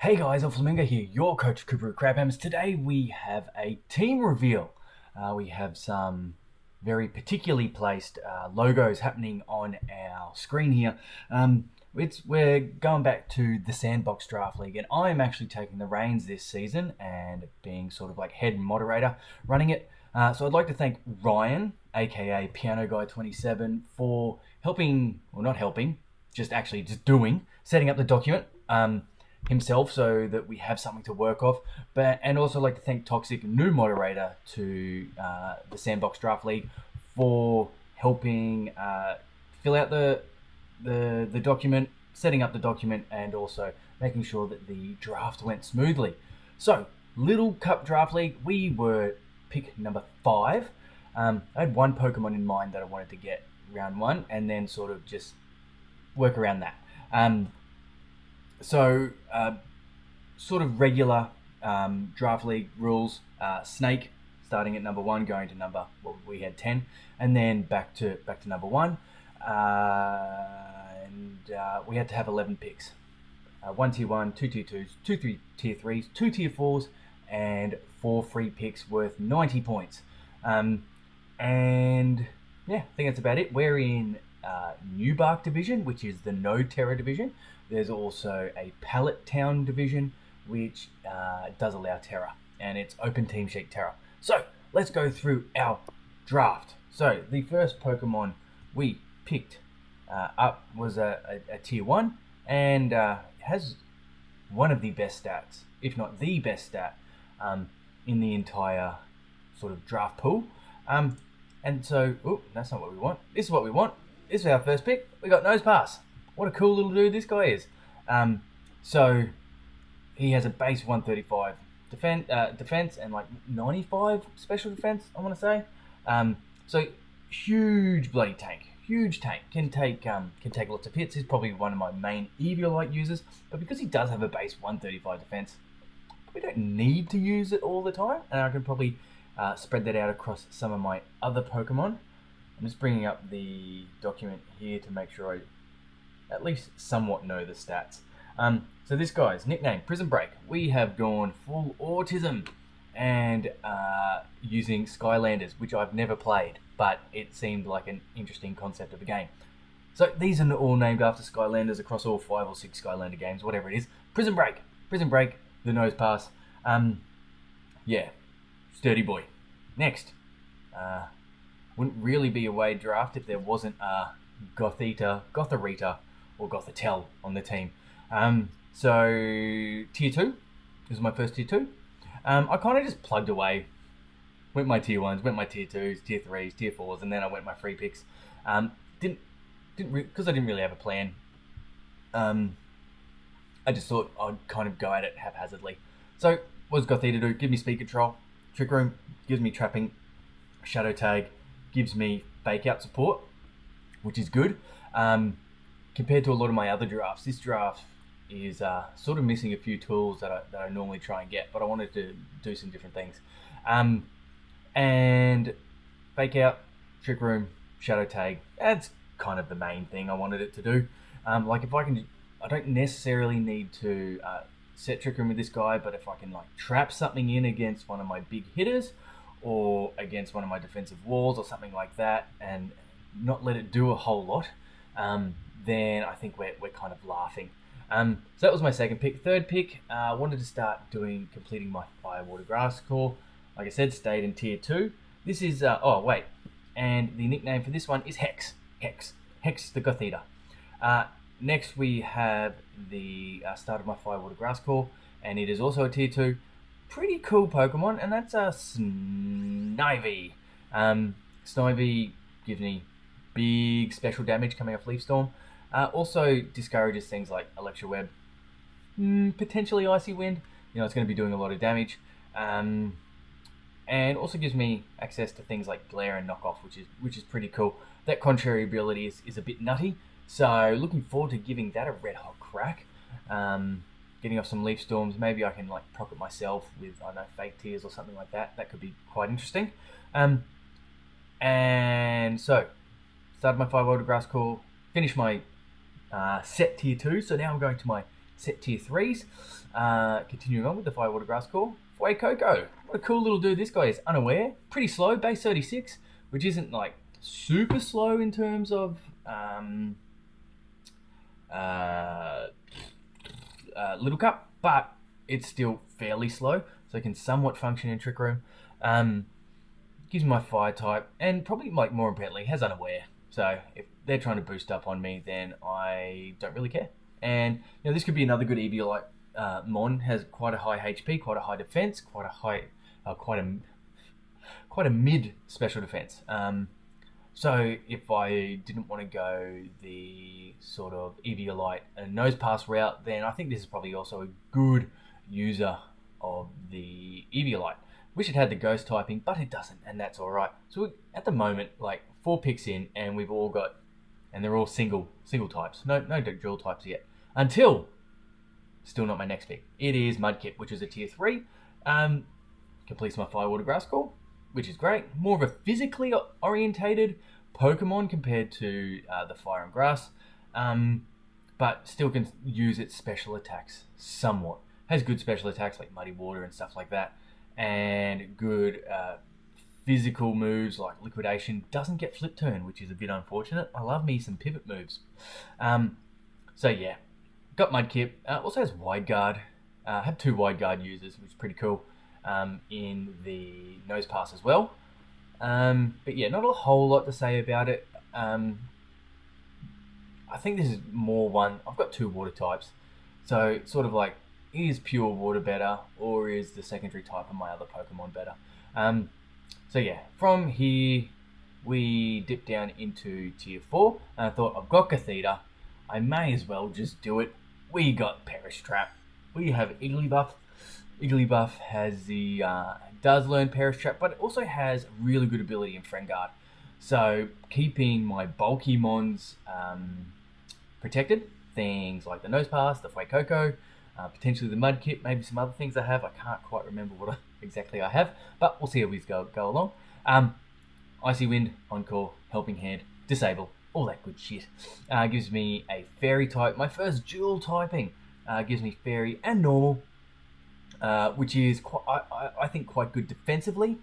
Hey guys, Flamingo here, your coach Cooper at Crabhams. Today we have a team reveal. We have some very particularly placed logos happening on our screen here. We're going back to the Sandbox Draft League, and I'm actually taking the reins this season and being sort of like head moderator running it. So I'd like to thank Ryan, aka Piano Guy 27, for helping, or not helping, just doing, setting up the document. Himself, so that we have something to work off. And also like to thank Toxic, new moderator to the Sandbox Draft League, for helping fill out the document, setting up the document, and also making sure that the draft went smoothly. So, Little Cup Draft League, we were pick number 5. I had one Pokemon in mind that I wanted to get round 1, and then sort of just work around that. Sort of regular draft league rules. Snake starting at number 1, going to number, well, we had 10, and then back to number 1. We had to have 11 picks. 1 tier 1, 2 tier 2s, 2 tier 3s, 2 tier 4s, and 4 free picks worth 90 points. And yeah, I think that's about it. We're in New Bark division, which is the no Terra division. There's also a Pallet Town division, which does allow Terra, and it's open team sheet Terra. So let's go through our draft. So the first Pokemon we picked up was a tier 1, and has one of the best stats, if not the best stat, in the entire sort of draft pool. And so, that's not what we want. This is what we want. This is our first pick. We got Nosepass. What a cool little dude this guy is. So he has a base 135 defense and like 95 special defense, I want to say. So huge bloody tank. Huge tank. Can take lots of hits. He's probably one of my main Eviolite users. But because he does have a base 135 defense, we don't need to use it all the time. And I can probably spread that out across some of my other Pokemon. I'm just bringing up the document here to make sure I at least somewhat know the stats. So this guy's nickname, Prison Break. We have gone full autism and using Skylanders, which I've never played, but it seemed like an interesting concept of a game. So these are all named after Skylanders across all 5 or 6 Skylander games, whatever it is. Prison Break, the Nosepass. Yeah, sturdy boy. Next, wouldn't really be a Wade draft if there wasn't a Gotharita, or Gothitelle on the team. So tier 2, this is my first tier 2. I kind of just plugged away, went my tier 1s, went my tier 2s, tier 3s, tier 4s, and then I went my free picks. Because I didn't really have a plan. I just thought I'd kind of go at it haphazardly. So what does Gothita do? Give me speed control. Trick Room gives me trapping. Shadow Tag gives me fake out support, which is good. Compared to a lot of my other drafts, this draft is sort of missing a few tools that I normally try and get, but I wanted to do some different things. And fake out, Trick Room, Shadow Tag, that's kind of the main thing I wanted it to do. Like if I don't necessarily need to set Trick Room with this guy, but if I can like trap something in against one of my big hitters or against one of my defensive walls or something like that, and not let it do a whole lot, then I think we're kind of laughing. So that was my second pick. Third pick, I wanted to start completing my Firewater Grass Core. Like I said, stayed in tier 2. This is, and the nickname for this one is Hex the Gothita. Next we have the start of my Firewater Grass Core, and it is also a tier 2. Pretty cool Pokemon, and that's a Snivy. Snivy gives me big special damage coming off Leaf Storm. Also discourages things like Electro Web, potentially Icy Wind. It's going to be doing a lot of damage. And also gives me access to things like Glare and Knockoff, which is pretty cool. That contrary ability is a bit nutty, so looking forward to giving that a red hot crack. Getting off some Leaf Storms, maybe I can like proc it myself with, I don't know, Fake Tears or something like that. That could be quite interesting. And so, started my Firewater Grass Core, finished my set tier 2, so now I'm going to my set tier 3s. Continuing on with the Firewater Grass Core. Fuecoco. What a cool little dude this guy is. Unaware. Pretty slow. Base 36, which isn't like super slow in terms of Little Cup, but it's still fairly slow, so it can somewhat function in Trick Room. Gives me my fire type, and probably like more importantly has Unaware. So if they're trying to boost up on me, then I don't really care. And this could be another good Eviolite. Mon has quite a high HP, quite a high defense, quite a mid special defense. So if I didn't want to go the sort of Eviolite and nose pass route, then I think this is probably also a good user of the Eviolite. Wish it had the ghost typing, but it doesn't, and that's all right. So at the moment, like 4 picks in, and we've all got, and they're all single types. No drill types yet. Until, still not my next pick. It is Mudkip, which is a tier 3. Completes my Firewater Grass Core, which is great. More of a physically orientated Pokemon compared to the Fire and Grass, but still can use its special attacks somewhat. Has good special attacks like Muddy Water and stuff like that, and good physical moves like Liquidation. Doesn't get Flip Turn, which is a bit unfortunate. I love me some pivot moves. So yeah, got Mudkip. Also has Wide Guard. Had 2 Wide Guard users, which is pretty cool. In the nose pass as well. But yeah, not a whole lot to say about it. I think this is more one. I've got 2 water types, so sort of like, is pure water better, or is the secondary type of my other Pokemon better? So yeah, from here we dip down into tier 4, and I thought, I've got Cathedra, I may as well just do it. We got Perish Trap. We have Igglybuff. Igglybuff has the does learn Perish Trap, but it also has really good ability in Friend Guard. So keeping my bulky mons protected, things like the Nose Pass, the Fuecoco, potentially the Mudkip, maybe some other things I have. I can't quite remember what exactly I have, but we'll see how we go along. Icy Wind, Encore, Helping Hand, Disable, all that good shit. Gives me a Fairy type, my first dual typing. Gives me Fairy and Normal, which is I think quite good defensively.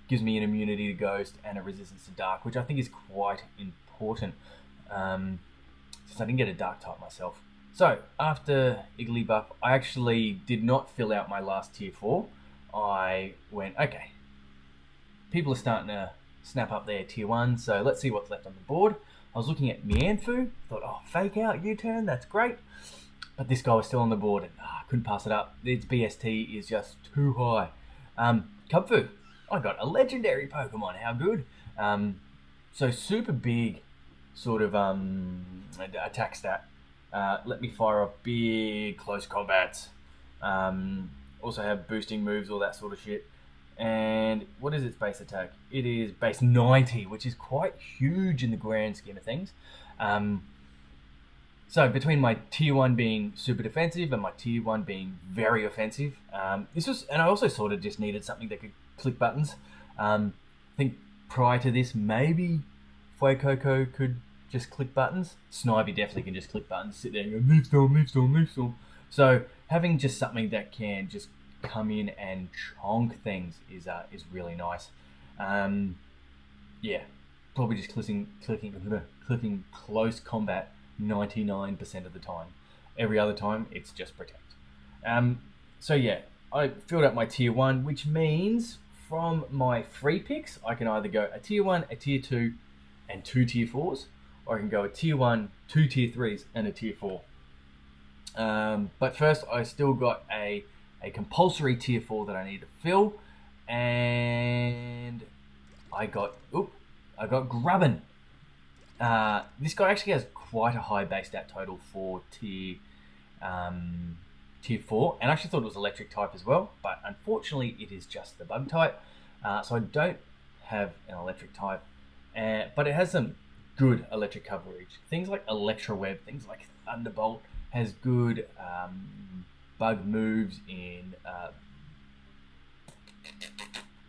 Gives me an immunity to Ghost and a resistance to Dark, which I think is quite important, since I didn't get a Dark type myself. So after Igglybuff, I actually did not fill out my last tier 4. I went, okay, people are starting to snap up their tier 1, so let's see what's left on the board. I was looking at Mianfu, thought, oh, Fake Out, U-turn, that's great. But this guy was still on the board, and I couldn't pass it up. Its BST is just too high. Kubfu, I got a legendary Pokemon, how good. So super big sort of attack stat. Let me fire off big close combats. Also have boosting moves, all that sort of shit. And what is its base attack? It is base 90, which is quite huge in the grand scheme of things. So between my tier 1 being super defensive and my tier 1 being very offensive, and I also sort of just needed something that could click buttons. I think prior to this, maybe Fuecoco could just click buttons. Snivy definitely can just click buttons, sit there and go, move storm, move storm, move storm. So having just something that can just come in and chonk things is really nice. Yeah, probably just clicking close combat 99% of the time. Every other time, it's just protect. So yeah, I filled out my tier 1, which means from my free picks, I can either go a tier 1, a tier 2, and 2 tier 4s, or I can go a tier 1, 2 tier 3s, and a tier 4. But first, I still got a compulsory tier 4 that I need to fill, and I got Grubbin. This guy actually has quite a high base stat total for tier 4, and I actually thought it was electric type as well, but unfortunately it is just the bug type, so I don't have an electric type, but it has some good electric coverage. Things like Electro Web, things like Thunderbolt, has good bug moves in.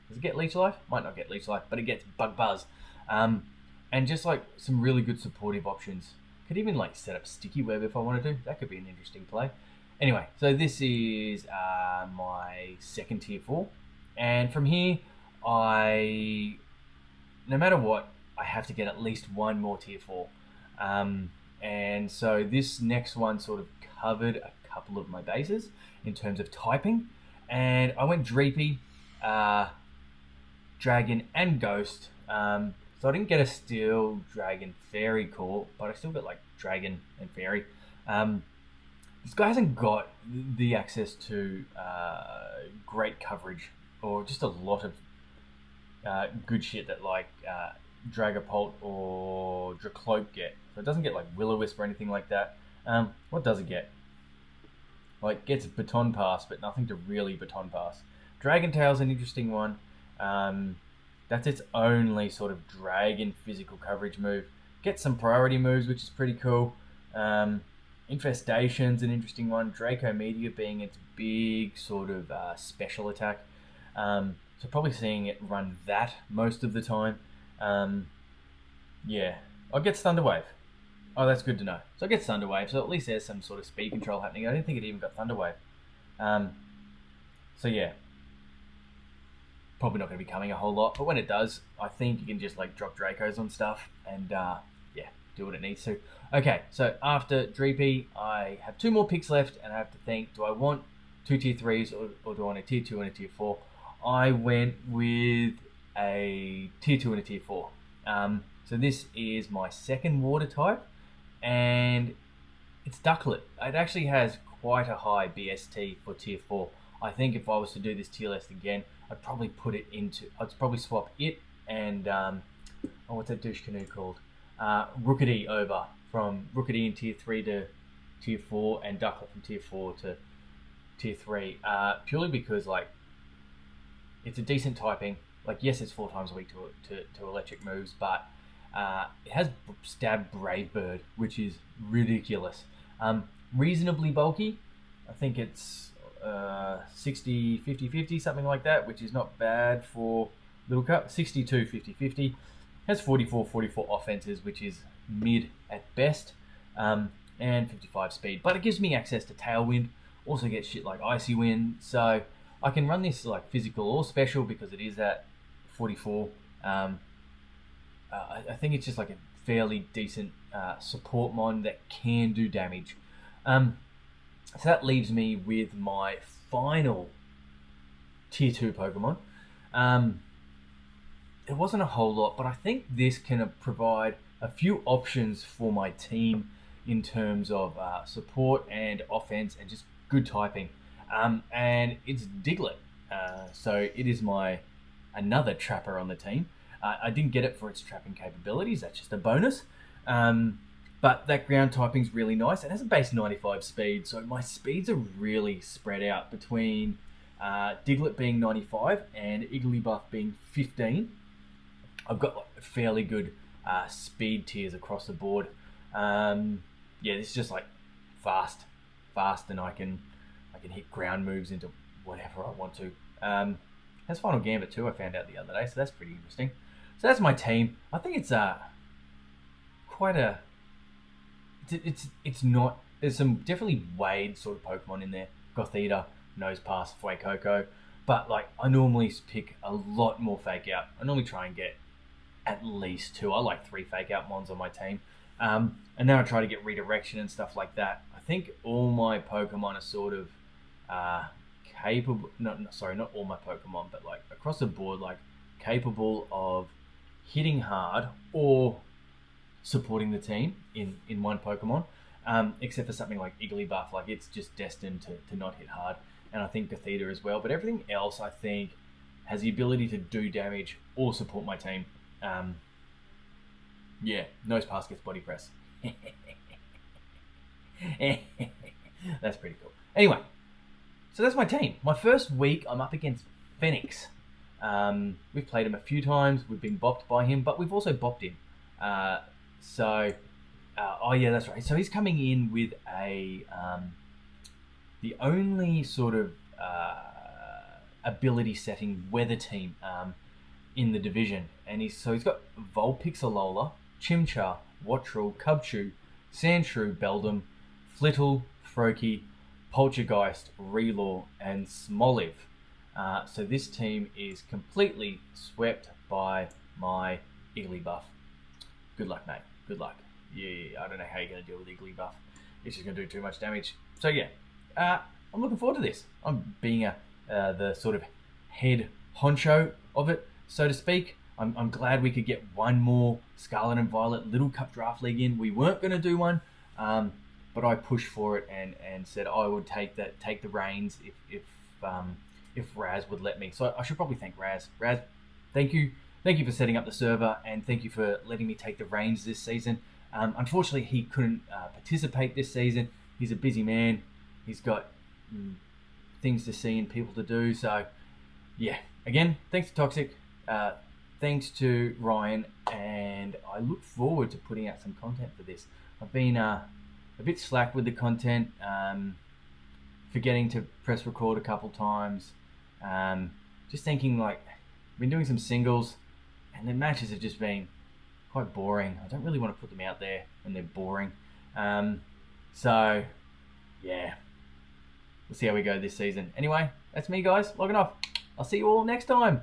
Does it get Leech Life? Might not get Leech Life, but it gets Bug Buzz. And just like some really good supportive options, could even like set up sticky web if I wanted to. That could be an interesting play. Anyway, so this is my second tier 4. And from here, no matter what, I have to get at least one more tier 4. And so this next one sort of covered a couple of my bases in terms of typing. And I went Dreepy, Dragon, and Ghost. So I didn't get a Steel, Dragon, Fairy core, but I still got like Dragon and Fairy. This guy hasn't got the access to great coverage or just a lot of good shit that like Dragapult or Dracloak get. So it doesn't get like Will-O-Wisp or anything like that. What does it get? Like, it gets Baton Pass, but nothing to really Baton Pass. Dragon Tail's an interesting one. That's its only sort of dragon physical coverage move. Gets some priority moves, which is pretty cool. Infestation's an interesting one. Draco Meteor being its big sort of special attack. So probably seeing it run that most of the time. Yeah. I get Thunder Wave. Oh, that's good to know. So I get Thunder Wave, so at least there's some sort of speed control happening. I didn't think it even got Thunder Wave. So yeah. Probably not going to be coming a whole lot, but when it does, I think you can just like drop Dracos on stuff and yeah, do what it needs to. Okay, so after Dreepy, I have 2 more picks left, and I have to think, do I want 2 tier 3s or do I want a tier 2 and a tier 4? I went with a tier 2 and a tier 4. So this is my second water type, and it's Ducklet. It actually has quite a high BST for tier 4. I think if I was to do this tier list again, I'd probably swap it and what's that douche canoe called? Rookity over from Rookity in tier 3 to tier 4, and Ducklet from tier 4 to tier 3. Purely because like it's a decent typing. Like, yes, it's 4 times a week to electric moves, but it has Stab Brave Bird, which is ridiculous. Reasonably bulky. I think it's 60, 50, 50, something like that, which is not bad for Little Cup. 62, 50, 50. Has 44, 44 offenses, which is mid at best, and 55 speed. But it gives me access to Tailwind. Also gets shit like Icy Wind, so I can run this like physical or special because it is at 44. I think it's just like a fairly decent support mon that can do damage. So that leaves me with my final tier 2 Pokemon. It wasn't a whole lot, but I think this can provide a few options for my team in terms of support and offense and just good typing. And it's Diglett. So it is another trapper on the team. I didn't get it for its trapping capabilities. That's just a bonus. But that ground typing's really nice. It has a base 95 speed, so my speeds are really spread out between Diglett being 95 and Igglybuff being 15. I've got like fairly good speed tiers across the board. Yeah, this is just like fast, and I can hit ground moves into whatever I want to. Has Final Gambit too, I found out the other day, so that's pretty interesting. So that's my team. I think it's quite a... It's not... There's some definitely Wade sort of Pokemon in there. Gothita, Nosepass, Fuecoco. But like, I normally pick a lot more Fake Out. I normally try and get at least 2. I like 3 Fake Out Mons on my team. And then I try to get Redirection and stuff like that. I think all my Pokemon are sort of capable... not all my Pokemon, but like across the board, like capable of hitting hard or supporting the team in one Pokemon, except for something like Igglybuff. Like, it's just destined to not hit hard, and I think Gothita as well. But everything else, I think, has the ability to do damage or support my team. Yeah, Nosepass gets Body Press. That's pretty cool. Anyway, so that's my team. My first week, I'm up against Phoenix. We've played him a few times. We've been bopped by him, but we've also bopped him. Oh yeah, that's right. So he's coming in with the only sort of ability setting weather team in the division, and he's got Vulpix, Alola, Chimchar, Wattrel, Cubchoo, Sandshrew, Beldam, Flittle, Froakie, Poltergeist, Relaw, and Smoliv. So this team is completely swept by my Igglybuff. Good luck, mate. Good luck. Yeah, I don't know how you're going to deal with Igglybuff. It's just going to do too much damage. So yeah, I'm looking forward to this. I'm being the sort of head honcho of it, so to speak. I'm glad we could get one more Scarlet and Violet Little Cup Draft League in. We weren't going to do one, but I pushed for it and said I would take the reins if Raz would let me. So I should probably thank Raz. Raz, thank you for setting up the server, and thank you for letting me take the reins this season. Unfortunately, he couldn't participate this season. He's a busy man. He's got things to see and people to do. So, yeah. Again, thanks to Toxic. Thanks to Ryan. And I look forward to putting out some content for this. I've been a bit slack with the content. Forgetting to press record a couple times. Just thinking, like, I've been doing some singles. And the matches have just been quite boring. I don't really want to put them out there when they're boring. So, yeah. We'll see how we go this season. Anyway, that's me, guys. Logging off. I'll see you all next time.